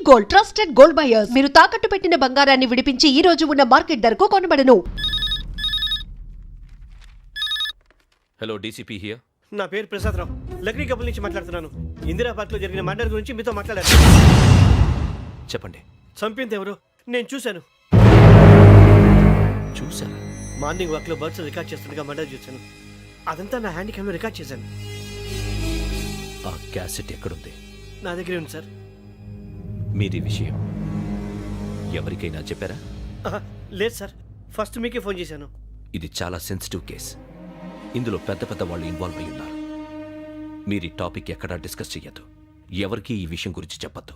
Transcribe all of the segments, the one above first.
Gold, trusted gold buyers. మీరు తాకట్టు పెట్టిన బంగారాన్ని విడిపించి ఈ రోజు ఉన్న మార్కెట్ ధరకు కొనబడను. Hello DCP here. నా పేరు ప్రసాదరావు, లక్రీ కపుల్ నుంచి మాట్లాడుతున్నాను. ఇందిరాబాద్లో జరిగిన మర్డర్ గురించి మీతో మాట్లాడారు. చెప్పండి. చంపింది ఎవరు నేను చూశాను. చూసారా? మార్నింగ్ వాక్లో బర్డ్స్ రికార్డ్ చేస్తుండగా మర్డర్ చూశాను. అదంతా నా హ్యాండ్ క్యామ్లో రికార్డ్ చేశాను. ఆ క్యాసెట్ ఎక్కడుంది? నా దగ్గరే ఉంది సార్. మీది విషయం ఎవరికైనా చెప్పారా? లేదు సార్, ఫస్ట్ మీకే ఫోన్ చేశాను. ఇది చాలా సెన్సిటివ్ కేస్. ఇందులో పెద్ద పెద్ద వాళ్ళు ఇన్వాల్వ్ అయి ఉన్నారు. మీరు ఈ టాపిక్ ఎక్కడా డిస్కస్ చెయ్యొద్దు. ఎవరికి ఈ విషయం గురించి చెప్పొద్దు.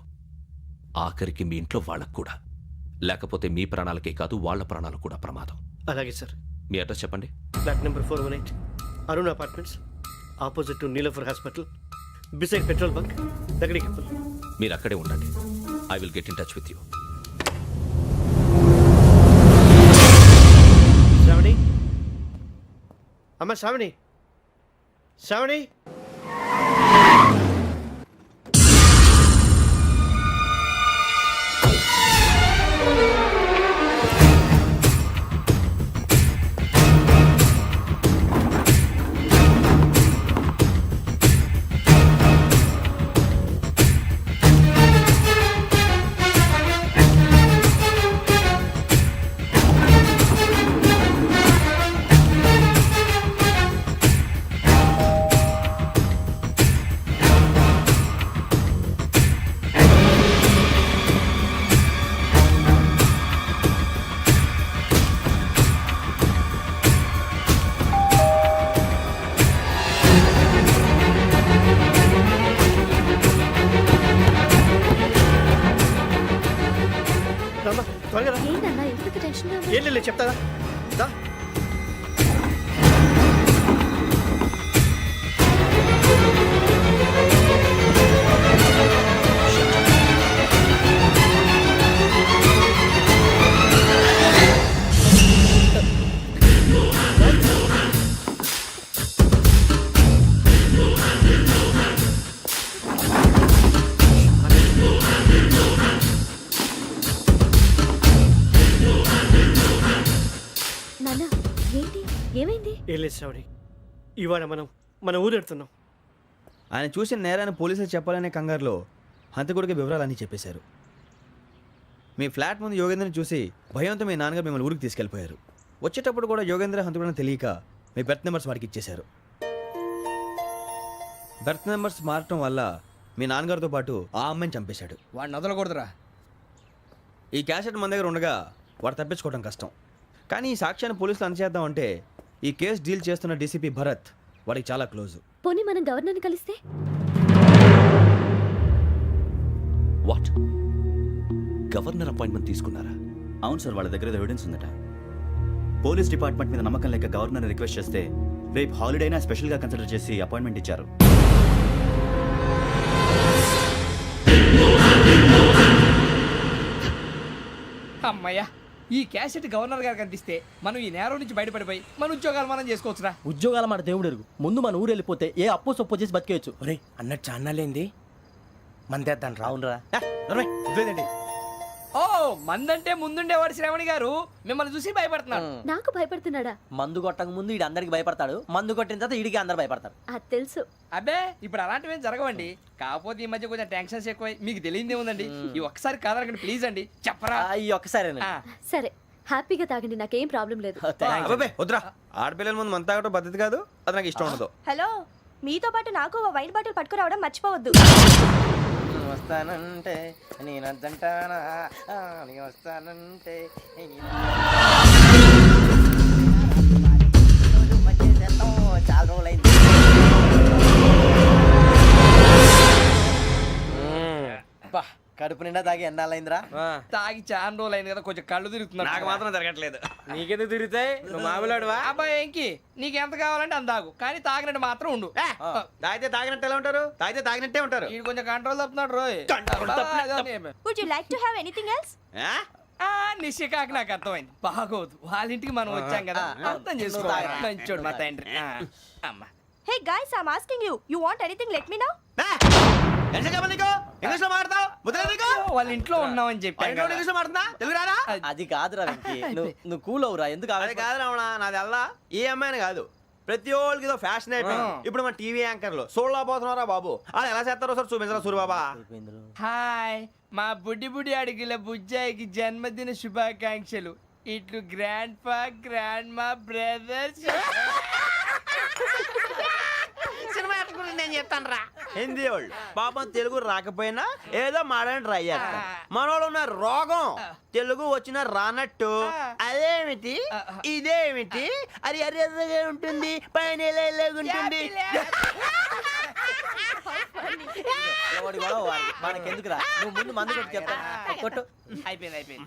ఆఖరికి మీ ఇంట్లో వాళ్ళకు కూడా. లేకపోతే మీ ప్రాణాలకే కాదు వాళ్ళ ప్రాణాలు కూడా ప్రమాదం. అలాగే సార్. మీ అడ్రస్ చెప్పండి. Flat number 418, Arun apartments, opposite to Niloufer hospital, beside petrol bunk, Lakdikapul. మీరు అక్కడే ఉండండి. I will get in touch with you. Shravani, అమ్మ శ్రావణి, శ్రావణి. ఏం లేదు చెప్తాదా. ఏం లేదు శ్రావణి, ఇవాళ మనం మన ఊరెడుతున్నాం. ఆయన చూసిన నేరాన్ని పోలీసులు చెప్పాలనే కంగారులో హంతకుడికి వివరాలన్నీ చెప్పేశారు. మీ ఫ్లాట్ ముందు యోగేంద్రని చూసి భయంతో మీ నాన్నగారు మిమ్మల్ని ఊరికి తీసుకెళ్ళిపోయారు. వచ్చేటప్పుడు కూడా యోగేంద్ర హంతకుడని తెలియక మీ బెర్త్ నెంబర్స్ వారికి ఇచ్చేశారు. బెర్త్ నెంబర్స్ మారటం వల్ల మీ నాన్నగారితో పాటు ఆ అమ్మాయిని చంపేశాడు. వాడిని వదలకూడదురా. ఈ క్యాసెట్ మన దగ్గర ఉండగా వాడు తప్పించుకోవడం కష్టం. కానీ ఈ సాక్ష్యాన్ని పోలీసులు అందజేద్దామంటే ఈ కేసు డీల్ చేస్తున్న డీసీపీ భరత్ వాడికి చాలా క్లోజు. పోనీ మనం గవర్నర్ని కలిస్తే? వాట్? గవర్నర్ అపాయింట్మెంట్ తీసుకున్నారా? అవును సార్, వాళ్ళ దగ్గర ఎవిడెన్స్ ఉందట. పోలీస్ డిపార్ట్మెంట్ మీద నమ్మకం లేక గవర్నర్ రిక్వెస్ట్ చేస్తే రేపు హాలిడేనా స్పెషల్గా కన్సిడర్ చేసి అపాయింట్మెంట్ ఇచ్చారు. అమ్మయ్యా, ఈ క్యాసెట్ గవర్నర్ గారికి అందిస్తే మనం ఈ నేరం నుంచి బయటపడిపోయి మన ఉద్యోగాలు మనం చేసుకోవచ్చురా. ఉద్యోగాల మాట దేవుడు ఎరుగు. ముందు మన ఊరు వెళ్ళిపోతే ఏ అప్పు సొప్పు చేసి బతికేయచ్చు. ఒరే అన్నట్టు చాన్నాలేంది మందేద్దాను రావునరా. ఓ మందంటే ముందుండేవాడు శ్రావణి గారు మిమ్మల్ని చూసి భయపడుతున్నాడు. నాకు భయపడుతున్నాడా? మందు కొట్టక ముందు ఈడు అందరికి భయపడతాడు, మందు కొట్టిన తర్వాత ఈడికి అందరు భయపడతారు. అది తెలుసు. అబ్బే ఇప్పుడు అలాంటివి జరగవండి. కాకపోతే ఈ మధ్య కొంచెం టెన్షన్స్ ఎక్కువ, మీకు తెలియదే ఉందండి. ఈ ఒక్కసారి కాదనకండి ప్లీజ్ అండి, చెప్పరా. ఈ ఒక్కసారి సరే హ్యాపీగా తాగండి, నాకేం ప్రాబ్లం లేదు. వద్దురా, ఆడపిల్లల ముందు మన తాగటం పద్ధతి కాదు, అది నాకు ఇష్టం ఉండదు. హలో, మీతో పాటు నాకు వైన్ బాటిల్ పట్టుకురావడం మర్చిపోవద్దు. వస్తానంటే నేనంటానా, వస్తానంటే చాలా రోజులైంది. కడుపు నిండా తాగి ఎన్నాళ్ళైందిరా? తాగి చాలా రోజులు అయింది కదా, కొంచెం కళ్ళు తిరుగుతున్నా. నాకు మాత్రం జరగట్లేదు. నీకెందుకు తిరుగుతాయి? నువ్వు మామూలుడువా? అబ్బాయి ఏంకి నీకు ఎంత కావాలంటే అంత తాగు, కానీ తాగినట్టు మాత్రం ఉండు. తాగితే తాగినట్టు ఎలా ఉంటారు? తాగితే తాగినట్టే ఉంటారు. వీడు కొంచెం control తప్పుతున్నాడు Roy. Would you like to have anything else? నిశ్చికాకి నాకు అర్థమైంది. బాగోదు, వాళ్ళ ఇంటికి మనం వచ్చాం కదా, అర్థం చేసుకోవాలి. మంచోడు మా తండ్రి. అమ్మా. Hey guys, I'm asking you. You want anything? Let me know. ఎంత చెప్పాలి నీకు? ఇంగ్లీష్లో మాట్లాడతావు? ముద్ర నీకు? వాళ్ళ ఇంట్లో ఉన్నామని చెప్పాను పైన కదా. ఇంగ్లీష్లో మాట్లాడుతున్నా? తెలుగు రాదా? అది కాదురా వెంకీ నువ్వు కూల్ అవురా ఎందుకు అది కాదు రావణ, నాది అల్లా ఏ అమ్మాయిని కాదు, ప్రతి ఒక్కరికి ఇదో ఫ్యాషన్ అయిపోయింది. ఇప్పుడు మన టీవీ యాంకర్లు సోళ్ళ పోతున్నారా బాబు, అది ఎలా చేస్తారో సార్ చూపించరా సూరిబాబా. హాయ్, మా బుడ్డి బుడి అడిగిల బుజ్జాయికి జన్మదిన శుభాకాంక్షలు. ఇట్లు గ్రాండ్ ఫా గ్రాండ్ మా బ్రదర్స్. సినిమా గురించి నేను చెప్తాను రా. హిందీ వాళ్ళు పాపం తెలుగు రాకపోయినా ఏదో మాడని ట్రై చేస్తారు. మనోళ్ళు ఉన్న రోగం తెలుగు వచ్చిన రానట్టు అదేమిటి ఇదేమిటి అది అర్రగా ఉంటుంది పైన ఉంటుంది. మనకెందుకురా నువ్వు ముందు మందు కొట్టి చెప్తా కొట్టు. అయిపోయింది.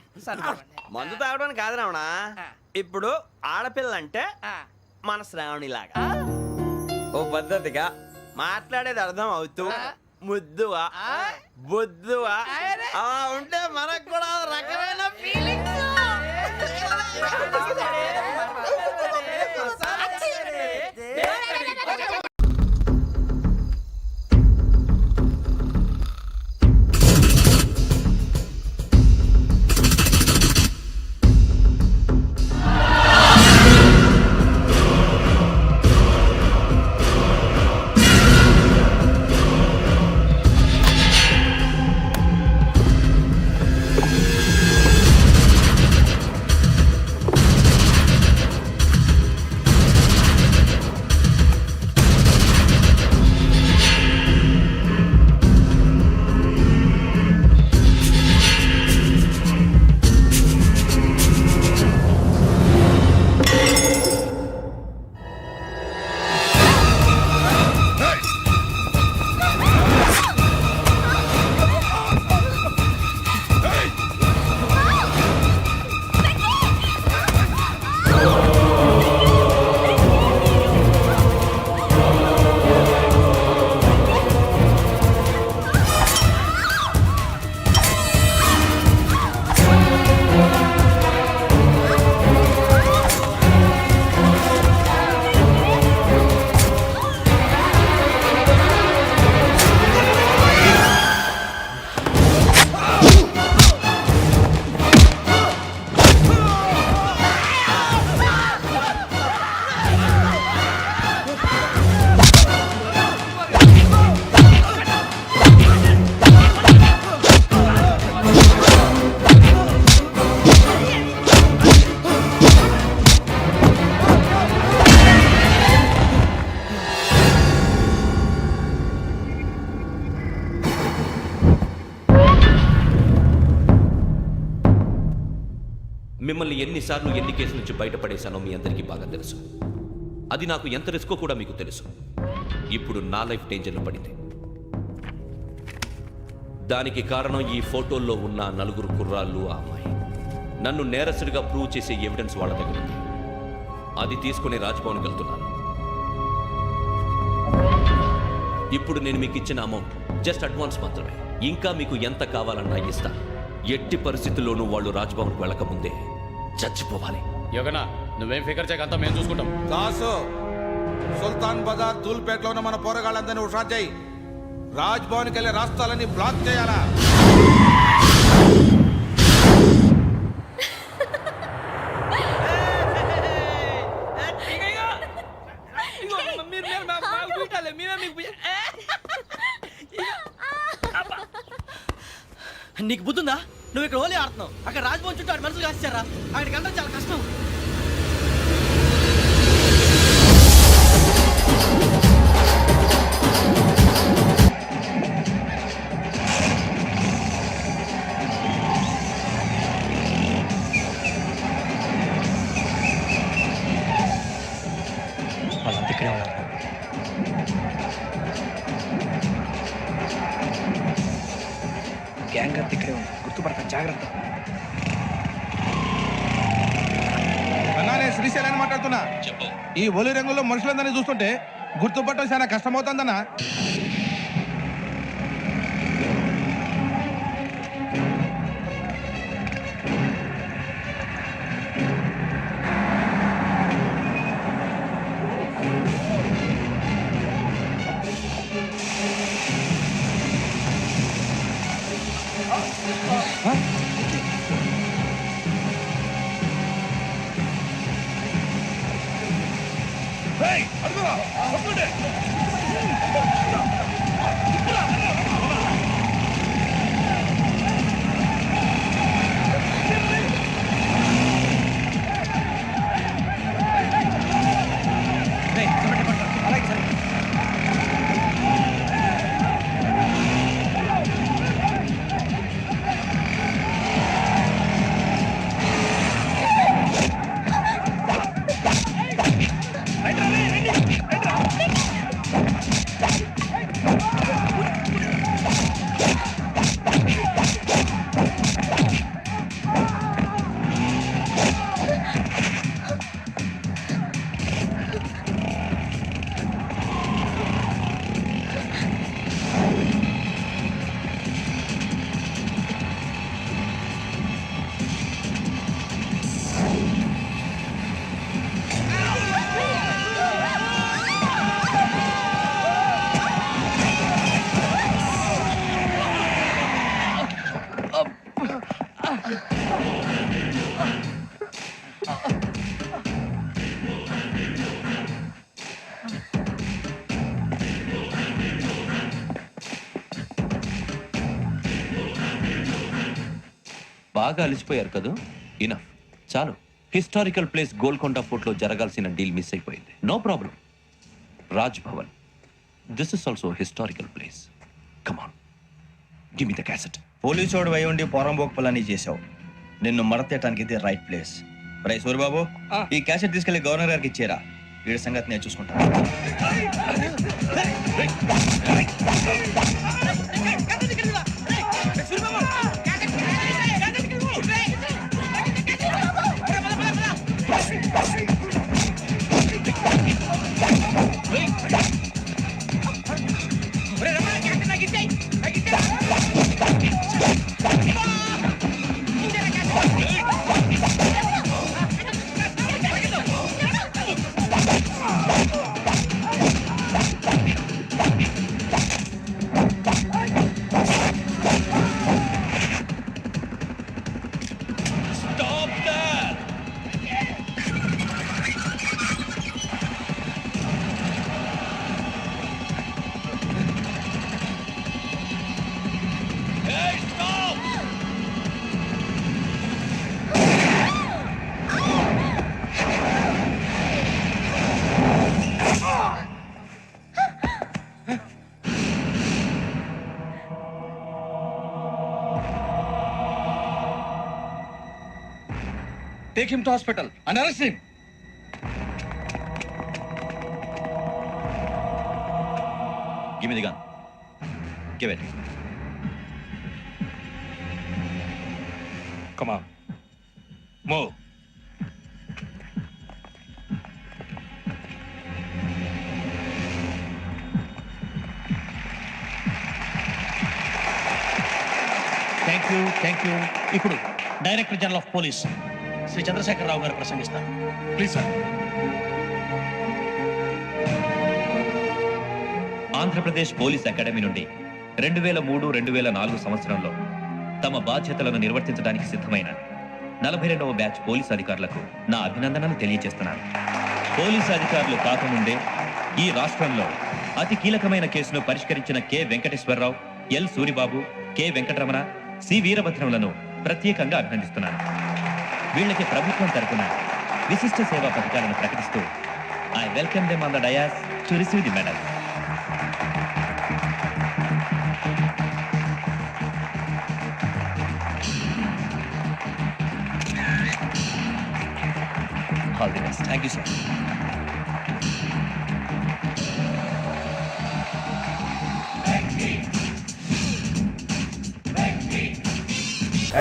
మందు తాగడానికి కాదు రావణ, ఇప్పుడు ఆడపిల్ల అంటే మన శ్రావణి లాగా ఓ పద్ధతిగా మాట్లాడేది అర్థం అవుతూ ముద్దువా బొద్దువా అలా ఉంటే మనకు కూడా రకమైన ఫీలింగ్స్. మిమ్మల్ని ఎన్నిసార్లు ఎన్ని కేసుల నుంచి బయటపడేశానో మీ అందరికీ బాగా తెలుసు. అది నాకు ఎంత రిస్కో కూడా మీకు తెలుసు. ఇప్పుడు నా లైఫ్ డేంజర్లో పడింది. దానికి కారణం ఈ ఫోటోల్లో ఉన్న నలుగురు కుర్రాళ్ళు, ఆ అమ్మాయి. నన్ను నేరస్తుడిగా ప్రూవ్ చేసే ఎవిడెన్స్ వాళ్ళ దగ్గర ఉంది. అది తీసుకుని రాజ్భవన్కి వెళ్తున్నాను. ఇప్పుడు నేను మీకు ఇచ్చిన అమౌంట్ జస్ట్ అడ్వాన్స్ మాత్రమే. ఇంకా మీకు ఎంత కావాలన్నా ఇస్తాను. ఎట్టి పరిస్థితుల్లోనూ వాళ్ళు రాజ్భవన్కి వెళ్ళకముందే చచ్చిపోవాలి. యోగనా నువ్వేం ఫికర్ చేయకంతా మేము చూసుకుంటాం. దాసు సుల్తాన్ బజార్ ధూల్పేటలో ఉన్న మన పోరగాళ్ళందరినీ హుషారు చేయి. రాజ్ భవన్కి వెళ్ళే రాష్ట్రాలన్నీ బ్లాక్ చేయాలా? నీకు బుద్ధుందా? నువ్వు ఇక్కడ హోలీ ఆడుతున్నావు, అక్కడ రాజ్భవన్ చుట్టూ ఆడి మనుషులు కాస్తారా? అక్కడికి వెళ్ళడం చాలా కష్టం. వాళ్ళంతా ఇక్కడే ఉన్నారు. గ్యాంగ్ అంతా ఇక్కడే ఉంది, గుర్తుపడతాను, జాగ్రత్త. అన్నా నేను శ్రీశైలాన్ని మాట్లాడుతున్నా. ఈ ఒలి రంగులో మనుషులందరినీ చూస్తుంటే గుర్తుపట్టడం చాలా కష్టమవుతుందన్నా. బాగా అలిసిపోయారు కదా, ఇనఫ్, చాలు. హిస్టారికల్ ప్లేస్ గోల్కొండ ఫోర్ట్లో జరగాల్సిన డీల్ మిస్ అయిపోయింది. No problem. Raj Bhavan, this is also historical place. Come on, give me the cassette. పోలీసోడు అయి ఉండి పోరంబోకు పలాని చేసావు. నిన్ను మడతేయటానికి ఇది రైట్ ప్లేస్. రై సూరిబాబు, ఈ క్యాసెట్ తీసుకెళ్లి గవర్నర్ గారికి ఇచ్చేరా. వీడి సంగతి నేను చూసుకుంటాను. Take him to hospital and arrest him. Give me the gun. Give it. Come on. Move. Thank you. ఇప్పుడు director general of police Shri Chandrasekhararao garu ప్రసంగిస్తారు. Please, sir. Andhra Pradesh police academy నుండి 2003-2004 సంవత్సరంలో తమ బాధ్యతలను నిర్వర్తించడానికి సిద్ధమైన 42వ బ్యాచ్ పోలీస్ అధికారులకు నా అభినందనలు తెలియజేస్తున్నాను. పోలీసు అధికారులు కాకముందే ఈ రాష్ట్రంలో అతి కీలకమైన కేసును పరిష్కరించిన K Venkateswararao, L Suribabu, K Venkataramana, C వీరభద్రములను ప్రత్యేకంగా అభినందిస్తున్నాను. వీళ్ళకి ప్రభుత్వం తరపున విశిష్ట సేవా పథకాలను ప్రకటిస్తూ I welcome them on the dais to receive the medal. All the best. Thank you, sir.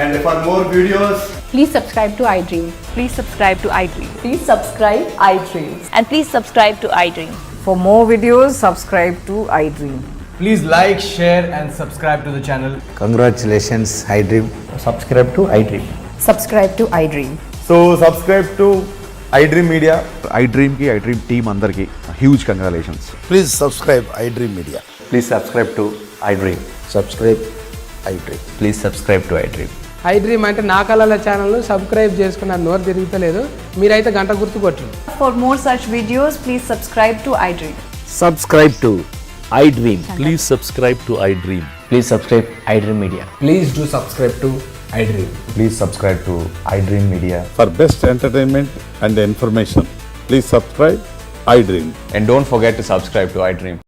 And for more videos, Please subscribe to iDream. Please subscribe to iDream. Please subscribe iDream. And please subscribe to iDream. For more videos, subscribe to iDream. Please like, share and subscribe to the channel. Congratulations, iDream. Subscribe to iDream. Subscribe to iDream. So subscribe to iDream Media. iDream team అందరికి huge congratulations. Please subscribe iDream Media. Please subscribe to iDream. Subscribe iDream. Please subscribe to iDream. I dream అంటే నా కళల ఛానల్ను subscribe చేసుకున్న నోరు తిరుగుతలేదు, మీరైతే గంట గుర్తు కొట్టండి. For more such videos, please subscribe to iDream. Subscribe to iDream. Please subscribe to iDream. Please subscribe iDream Media. Please do subscribe to iDream. Please subscribe to iDream Media. For best entertainment and information, please subscribe iDream. And don't forget to subscribe to iDream.